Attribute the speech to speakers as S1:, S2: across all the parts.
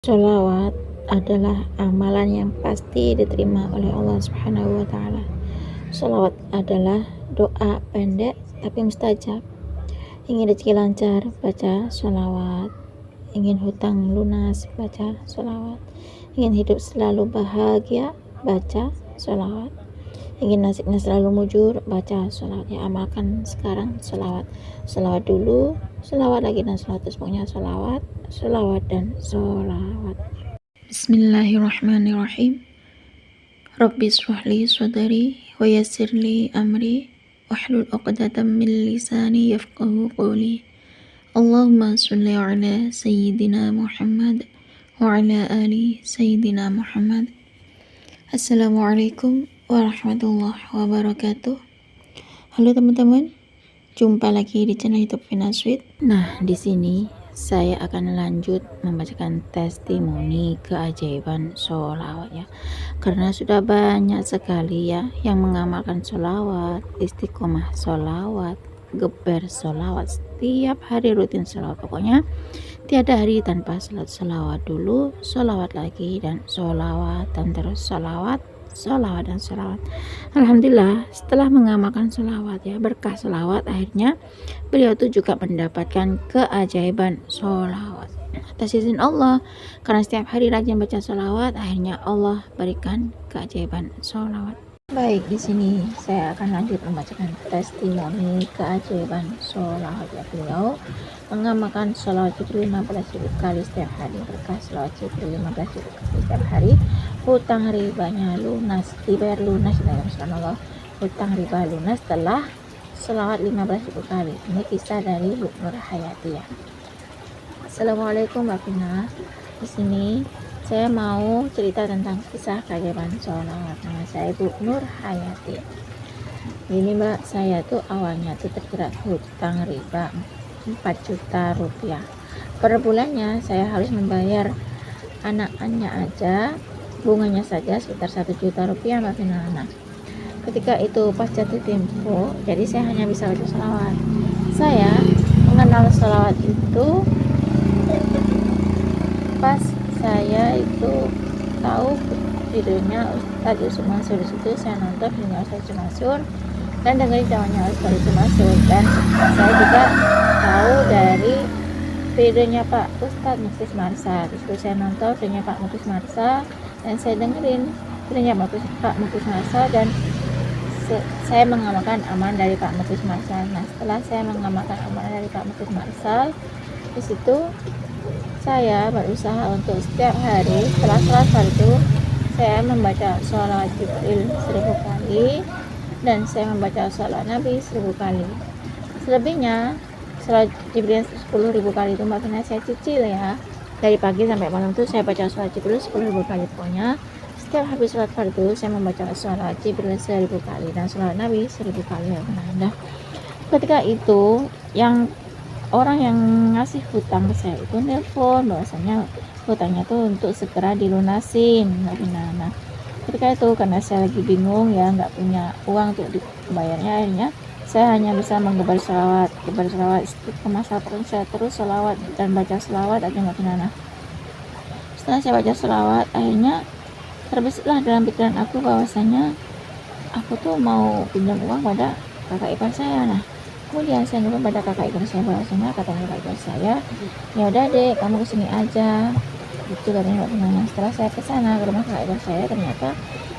S1: Sholawat adalah amalan yang pasti diterima oleh Allah Subhanahu wa Ta'ala. Sholawat adalah doa pendek tapi mustajab. Ingin rezeki lancar, baca sholawat. Ingin hutang lunas, baca sholawat. Ingin hidup selalu bahagia, baca sholawat. Ingin nasibnya selalu mujur, baca sholawat. Ya, amalkan sekarang sholawat. Sholawat dulu, sholawat lagi, dan sholawat terus. Pokoknya sholawat, sholawat, dan sholawat. Bismillahirrahmanirrahim. Rabbi shrahli sadri wa yassirli amri wahlul 'uqdatam min lisani yafqahu qawli. Allahumma shalli ala sayyidina Muhammad wa ala ali sayyidina Muhammad. Assalamualaikum warahmatullahi wabarakatuh. Halo teman-teman, jumpa lagi di channel YouTube Vina Sweet. Nah, di sini saya akan lanjut membacakan testimoni keajaiban sholawat ya. Karena sudah banyak sekali ya yang mengamalkan sholawat, istiqomah sholawat, geber sholawat, setiap hari rutin sholawat. Pokoknya tiada hari tanpa sholawat dulu, sholawat lagi, dan sholawat, dan terus sholawat, sholawat, dan sholawat. Alhamdulillah, setelah mengamalkan sholawat ya, berkah sholawat, akhirnya beliau tuh juga mendapatkan keajaiban sholawat atas izin Allah. Karena setiap hari rajin baca sholawat, akhirnya Allah berikan keajaiban sholawat. Baik, di sini saya akan lanjut membacakan testimoni keajaiban sholawat ya. Beliau mengamalkan sholawat Jibril 15.000 kali setiap hari. Berkah sholawat Jibril 15.000 kali setiap hari, hutang ribanya lunas, dibayar lunas ya Allah. Hutang riba lunas setelah sholawat 15.000 kali. Ini kisah dari Bu Nur Hayati ya. Assalamualaikum Mbak Vina. Di sini saya mau cerita tentang kisah keajaiban sholawat. Nama saya Bu Nur Hayati. Ini Mbak, saya tuh awalnya tuh terjerat hutang riba 4 juta rupiah. Per bulannya saya harus membayar anak-anaknya aja, bunganya saja sekitar 1 juta rupiah Mbak Vina. Nah, ketika itu pas jatuh tempo, jadi saya hanya bisa baca sholawat. Saya mengenal sholawat itu pas saya itu tahu videonya Ustadz Yusuf Mansur. Di situ saya nonton videonya Ustadz Yusuf Mansur dan dengerin jawabannya Ustadz Yusuf Mansur, dan saya juga tahu dari videonya Pak Ustadz Muklis Marsa. Di situ saya nonton videonya Pak Muklis Marsa dan saya dengerin videonya Pak Muklis Marsa, dan saya mengamalkan amalan dari Pak Muklis Marsa. Nah, setelah saya mengamalkan amalan dari Pak Muklis Marsa, di situ saya berusaha untuk setiap hari setelah sholat fardu saya membaca sholawat Jibril 1000 kali, dan saya membaca sholawat Nabi 1000 kali. Selebihnya sholawat Jibril 10.000 kali itu Mbak Vina saya cicil ya. Dari pagi sampai malam tuh saya baca sholawat Jibril 10.000 kali. Pokoknya setiap habis sholat fardu saya membaca sholawat Jibril 1000 kali dan sholawat Nabi 1000 kali ya. Nah, ketika itu yang orang yang ngasih hutang ke saya itu nelpon bahwasanya hutangnya tuh untuk segera dilunasin. Nah, ketika itu karena saya lagi bingung ya, nggak punya uang untuk dibayarnya, akhirnya saya hanya bisa geber sholawat istiqomah saya terus sholawat dan baca sholawat aja nggak kena. Nah, setelah saya baca sholawat, akhirnya terbesarlah dalam pikiran aku bahwasanya aku tuh mau pinjam uang pada kakak ipar saya. Nah, kemudian saya nelfon pada kakak ipar saya bahwasanya katanya kakak ipar saya, ya udah deh kamu kesini aja gitu katanya Mbak Vina. Setelah saya kesana ke rumah kakak ipar saya, ternyata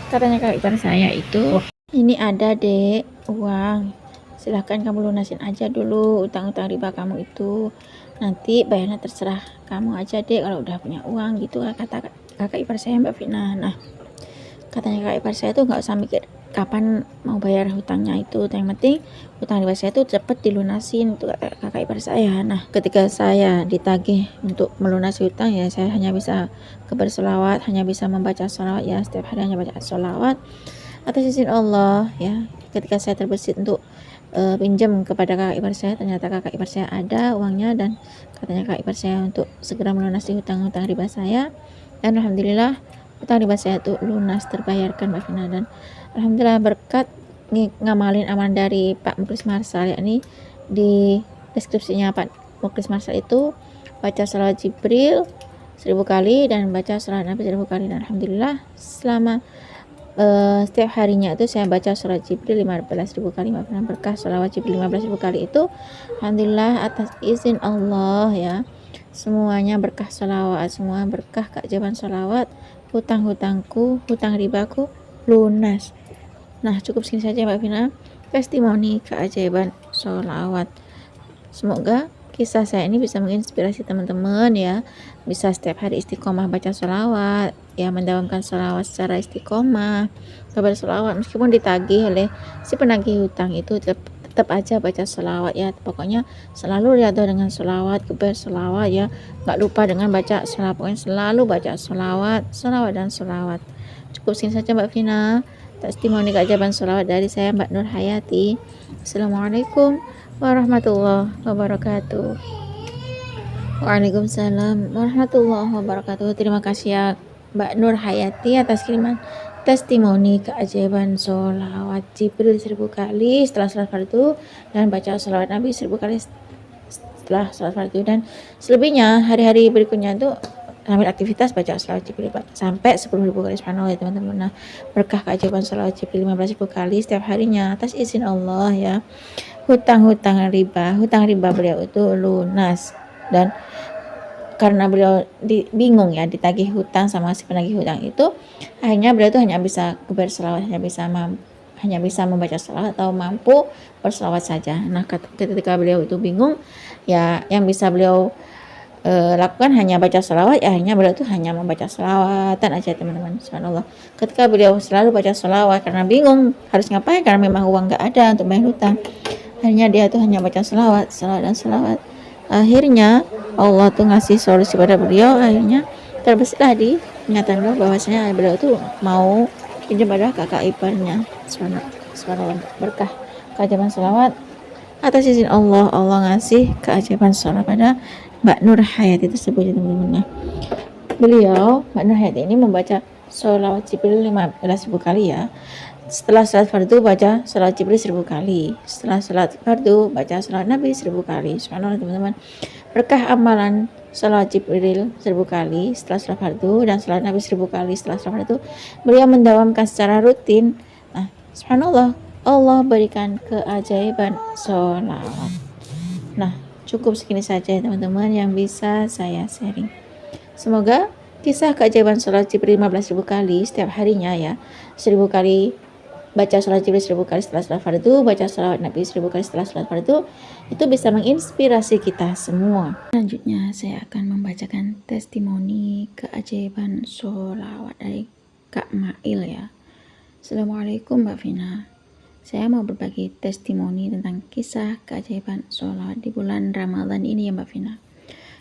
S1: katanya kakak ipar saya itu, ini ada dek uang, silahkan kamu lunasin aja dulu utang-utang riba kamu itu, nanti bayarnya terserah kamu aja dek kalau udah punya uang gitu kata kakak ipar saya Mbak Vina. Nah, katanya kakak ipar saya tuh nggak usah mikir kapan mau bayar hutangnya itu, yang penting hutang riba saya tuh cepet dilunasin untuk kakak ipar saya. Nah, ketika saya ditagih untuk melunasi hutang ya, saya hanya bisa berselawat, hanya bisa membaca sholawat ya, setiap hari hanya baca sholawat atas izin Allah ya. Ketika saya terbesit untuk pinjam kepada kakak ipar saya, ternyata kakak ipar saya ada uangnya, dan katanya kakak ipar saya untuk segera melunasi hutang-hutang riba saya, dan alhamdulillah hutang riba saya itu lunas terbayarkan Mbak Vina. Dan alhamdulillah berkat ngamalin amalan dari Pak Muklis Marsal, yakni di deskripsinya Pak Muklis Marsal itu baca sholawat Jibril 1000 kali dan baca salawat Nabi 1000 kali. Dan alhamdulillah selama setiap harinya itu saya baca salawat Jibril 15.000 kali. Maafkan berkah salawat Jibril 15.000 kali itu alhamdulillah atas izin Allah ya, semuanya berkah salawat, semua berkah keajaiban salawat, hutang-hutangku, hutang ribaku lunas. Nah, cukup segini saja Mbak Vina testimoni keajaiban salawat. Semoga kisah saya ini bisa menginspirasi teman-teman ya, bisa setiap hari istiqomah baca salawat ya, mendawamkan salawat secara istiqomah, kabar salawat meskipun ditagih oleh si penagih hutang itu tetap aja baca salawat ya. Pokoknya selalu riyadhah dengan salawat, kabar salawat ya, nggak lupa dengan baca salawat, pokoknya selalu baca salawat, salawat dan salawat. Cukup sini saja Mbak Vina testimoni keajaiban salawat dari saya Mbak Nur Hayati. Assalamualaikum warahmatullahi wabarakatuh. Waalaikumsalam warahmatullahi wabarakatuh. Terima kasih ya Mbak Nur Hayati atas kiriman testimoni keajaiban sholawat Jibril 1000 kali setelah salat fardu dan baca sholawat Nabi 1000 kali setelah salat fardu, dan selebihnya hari-hari berikutnya itu sambil aktivitas baca sholawat Jibril sampai 10.000 kali. Subhanallah ya teman-teman. Nah, berkah keajaiban sholawat Jibril 15.000 kali setiap harinya atas izin Allah ya. Hutang riba beliau itu lunas, dan karena beliau bingung ya ditagih hutang sama si penagih hutang itu, akhirnya beliau itu hanya bisa berselawat, hanya bisa membaca selawat atau mampu berselawat saja. Nah, ketika beliau itu bingung ya, yang bisa beliau lakukan hanya baca selawat ya, akhirnya beliau itu hanya membaca selawatan aja teman-teman. Subhanallah, ketika beliau selalu baca selawat karena bingung harus ngapain, karena memang uang nggak ada untuk bayar hutang, akhirnya dia tuh hanya baca selawat dan selawat. Akhirnya Allah tuh ngasih solusi pada beliau, akhirnya terbesarlah di kenyataan beliau bahwasanya beliau tuh mau pinjam pada kakak iparnya. Subhanallah, berkah keajaiban selawat atas izin Allah, Allah ngasih keajaiban selawat pada Mbak Nur Hayati tersebut ya teman-teman. Beliau Mbak Nur Hayati ini membaca sholawat Jibril 15.000 kali ya. Setelah salat fardu baca salat Jibril 1000 kali. Setelah salat fardu baca salat Nabi 1000 kali. Subhanallah teman-teman. Berkah amalan salat Jibril 1000 kali setelah salat fardu dan salat Nabi 1000 kali setelah salat fardu, beliau mendawamkan secara rutin. Nah, subhanallah, Allah berikan keajaiban sholawat. Nah, cukup segini saja ya teman-teman yang bisa saya sharing. Semoga kisah keajaiban sholat Jibril 15.000 kali setiap harinya ya, 1000 kali baca sholat Jibril 1000 kali setelah sholat fardu, baca sholawat Nabi 1000 kali setelah sholat fardu, itu bisa menginspirasi kita semua. Selanjutnya saya akan membacakan testimoni keajaiban sholawat dari Kak Mail ya. Assalamualaikum Mbak Vina. Saya mau berbagi testimoni tentang kisah keajaiban sholawat di bulan Ramadan ini ya Mbak Vina.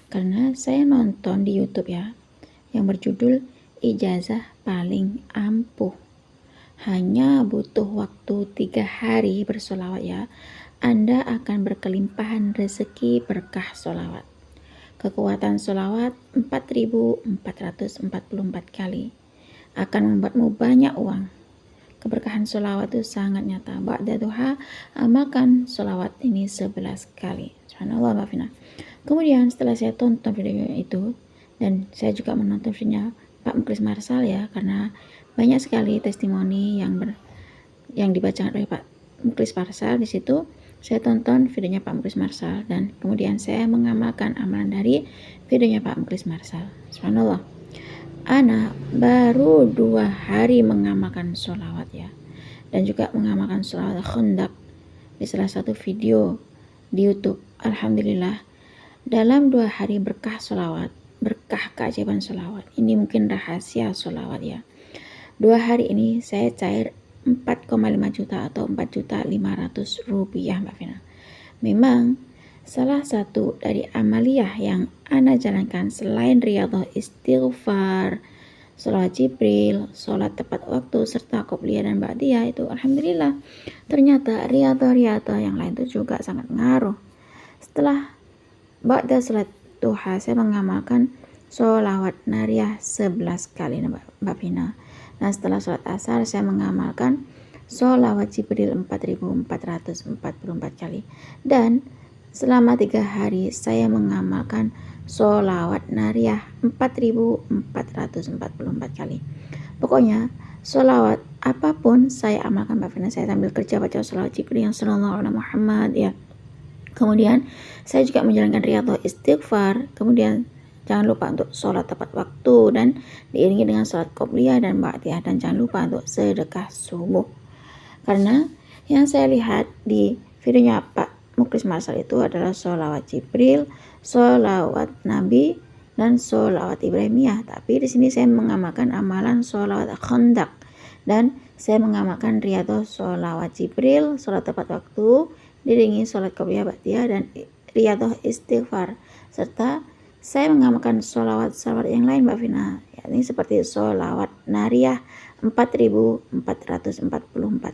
S1: Karena saya nonton di YouTube ya, yang berjudul Ijazah Paling Ampuh. Hanya butuh waktu 3 hari bersolawat ya, Anda akan berkelimpahan rezeki berkah solawat. Kekuatan solawat 4.444 kali akan membuatmu banyak uang. Keberkahan solawat itu sangat nyata. Ba'da duha, amalkan solawat ini 11 kali. Subhanallah Mbak Vina. Kemudian setelah saya tonton video itu, dan saya juga menonton videonya Pak Muklis Marsal ya, karena banyak sekali testimoni yang dibacakan oleh Pak Muklis Marsal. Di situ saya tonton videonya Pak Muklis Marsal, dan kemudian saya mengamalkan amalan dari videonya Pak Muklis Marsal. Subhanallah, Ana baru 2 hari mengamalkan sholawat ya, dan juga mengamalkan sholawat khondak di salah satu video di YouTube. Alhamdulillah, dalam 2 hari berkah sholawat, berkah keajaiban sholawat. Ini mungkin rahasia sholawat ya. 2 hari ini saya cair 4,5 juta atau 4.500.000 rupiah Mbak Vina. Memang salah satu dari amaliyah yang Ana jalankan selain riyadhah istighfar, sholawat Jibril, sholat tepat waktu, serta qobliyah dan ba'diyah itu alhamdulillah, ternyata riyadhah yang lain itu juga sangat ngaruh. Setelah ba'da sholat duha, saya mengamalkan sholawat nariyah 11 kali Mbak Vina. Nah, setelah sholat asar saya mengamalkan sholawat Jibril 4.444 kali. Dan selama 3 hari saya mengamalkan sholawat nariyah 4444 kali. Pokoknya sholawat apapun saya amalkan Mbak Vina. Saya sambil kerja baca sholawat Jibril yang sallallahu alaihi Muhammad ya. Kemudian saya juga menjalankan riyadhah istighfar. Kemudian jangan lupa untuk sholat tepat waktu dan diiringi dengan sholat qobliyah dan ba'diyah, dan jangan lupa untuk sedekah subuh. Karena yang saya lihat di videonya Pak Muklis Marsal itu adalah sholawat Jibril, sholawat Nabi, dan sholawat Ibrahimiyah. Tapi di sini saya mengamalkan amalan sholawat Khandaq dan saya mengamalkan riyadhah sholawat Jibril, sholat tepat waktu, diiringi sholat qobliyah ba'diyah dan riyadhah istighfar, serta saya mengamalkan sholawat yang lain Mbak Vina, yakni seperti sholawat nariyah 4444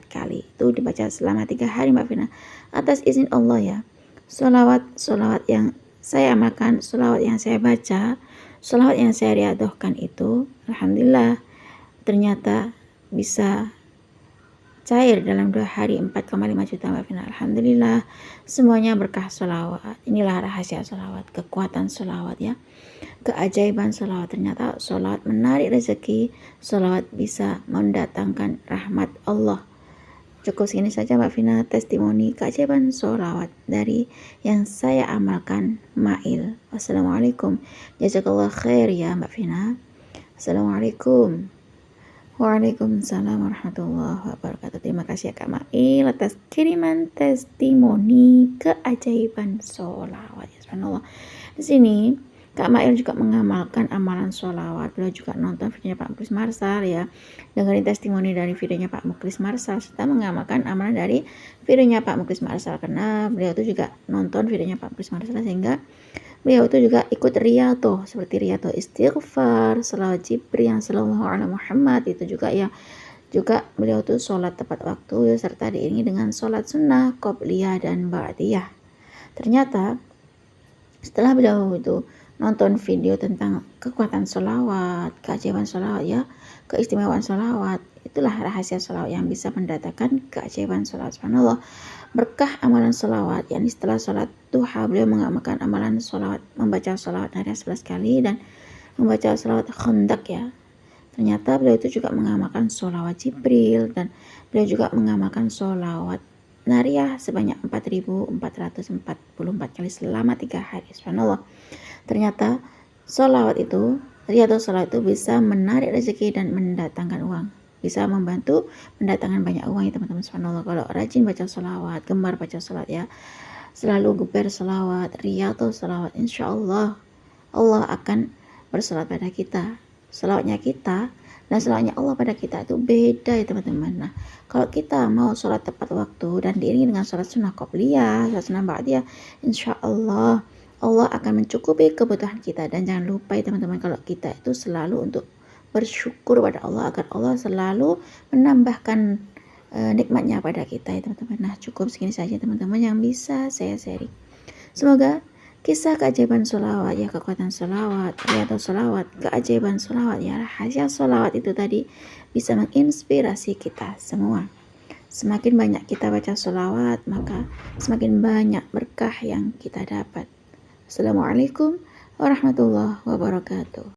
S1: kali. Itu dibaca selama 3 hari Mbak Vina atas izin Allah ya. Sholawat yang saya amalkan, sholawat yang saya baca, sholawat yang saya riyadhahkan itu alhamdulillah ternyata bisa cair dalam 2 hari 4,5 juta Mbak Vina. Alhamdulillah semuanya berkah sholawat. Inilah rahasia sholawat, kekuatan sholawat ya, keajaiban sholawat. Ternyata sholawat menarik rezeki, sholawat bisa mendatangkan rahmat Allah. Cukup segini saja Mbak Vina testimoni keajaiban sholawat dari yang saya amalkan Mail. Wassalamualaikum, jazakallah khair ya Mbak Vina. Assalamualaikum. Waalaikumsalam warahmatullahi wabarakatuh. Terima kasih ya Kak Mail atas kiriman testimoni keajaiban sholawat. Ya, subhanallah. Di sini Kak Mail juga mengamalkan amalan sholawat. Beliau juga nonton videonya Pak Muklis Marsal ya, dengerin testimoni dari videonya Pak Muklis Marsal, serta mengamalkan amalan dari videonya Pak Muklis Marsal. Karena beliau itu juga nonton videonya Pak Muklis Marsal, sehingga beliau itu juga ikut riyadhah seperti riyadhah istighfar, sholawat Jibril yang sallallahu alaihi Muhammad itu juga ya. Juga beliau itu sholat tepat waktu ya, serta diiringi dengan sholat sunnah, qobliyah dan ba'diyah. Ternyata setelah beliau itu nonton video tentang kekuatan sholawat, keajaiban sholawat ya, keistimewaan sholawat, itulah rahasia sholawat yang bisa mendatangkan keajaiban sholawat. Subhanallah, berkah amalan sholawat, yakni setelah sholat duha beliau mengamalkan amalan sholawat, membaca sholawat nariyah 11 kali dan membaca sholawat Khandaq ya. Ternyata beliau itu juga mengamalkan sholawat Jibril dan beliau juga mengamalkan sholawat nariyah sebanyak 4444 kali selama 3 hari. Subhanallah. Ternyata sholawat itu, riyadhah sholawat itu bisa menarik rezeki dan mendatangkan uang, bisa membantu mendatangkan banyak uang ya teman-teman. Subhanallah, kalau rajin baca sholawat, gemar baca sholawat ya, selalu geber sholawat, riyadhah sholawat, insya Allah Allah akan bersolawat pada kita. Sholawatnya kita dan sholawatnya Allah pada kita itu beda ya teman-teman. Nah, kalau kita mau sholat tepat waktu dan diiringi dengan sholat sunnah qobliyah, sholat sunnah ba'diyah, insya Allah Allah akan mencukupi kebutuhan kita. Dan jangan lupa ya teman-teman, kalau kita itu selalu untuk bersyukur pada Allah agar Allah selalu menambahkan nikmatnya pada kita ya teman-teman. Nah, cukup segini saja teman-teman yang bisa saya sharing. Semoga kisah keajaiban sholawat ya, kekuatan sholawat, riyadhah sholawat, keajaiban sholawat ya, rahasia sholawat itu tadi bisa menginspirasi kita semua. Semakin banyak kita baca sholawat, maka semakin banyak berkah yang kita dapat. Assalamualaikum warahmatullahi wabarakatuh.